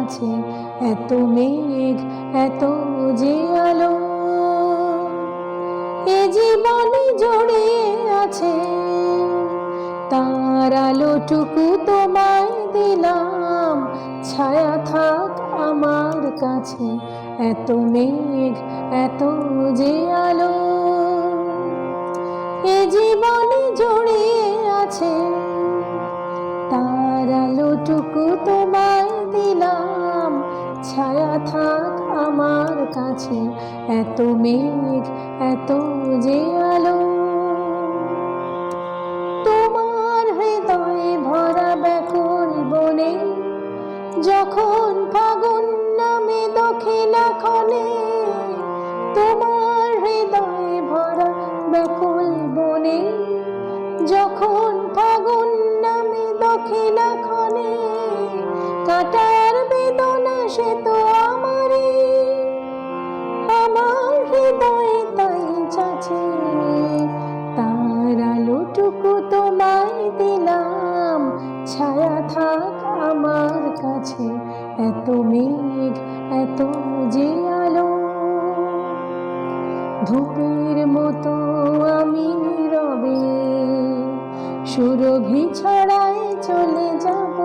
কাছে এত মেঘ এত যে আলো, এ জীবনে জড়িয়ে আছে তার আলোটুকু তোমায় দিলাম, ছায়া থাক আমার কাছে এত মেঘ এত যে আলো, এ জীবনে জড়িয়ে আছে তার আলোটুকু তোমায় দিলাম, ছায়া থাক আমার কাছে এত মেঘ এত যে আলো। তোমার হৃদয়ে ভরা ব্যাকুল বনে যখন ফাগুন নামে দক্ষিণা ক্ষণে, তোমার হৃদয়ে ভরা ব্যাকুল বনে যখন ফাগুন নামে দক্ষিণা ক্ষণে, কাটার বেদনা সে তো আমারই, আমার হৃদয়ে তাই চাচে তার আলোটুকু তোমায় দিলাম, ছায়া থাক আমার কাছে এত মেঘ এত যে আলো। ধূপের মতো আমি নীরবে সুরভি ছড়ায় চলে যাব,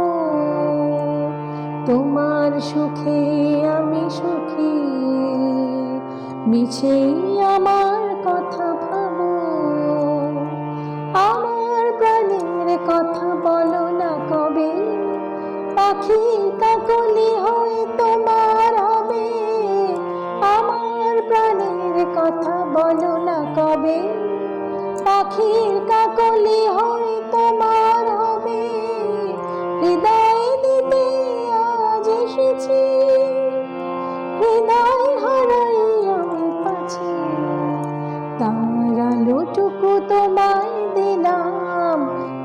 তোমার সুখে আমি সুখী, মিছেই আমার কথা ভাবো, আমার প্রাণের কথা বলো না কবে, পাখি কাকলি হয়ে তোমার হবে, আমার প্রাণের কথা বলো না কবে, পাখির কাকলি হয়ে তোমার হবে, হৃদয় দিতে আজ এসেছি, হৃদয় হারাই আমি পাছি, তার আলোটুকু তোমায় দিলাম,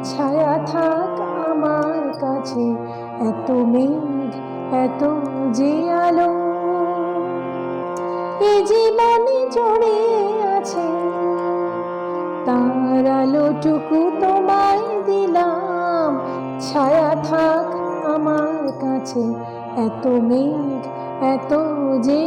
ছায়া থাক আমার কাছে এত মেঘ এত যে আলো, এ জীবনে জড়িয়ে আছে তার আলোটুকু তোমায় দিলাম, ছায়া থাক আমার কাছে এত মেঘ এত যে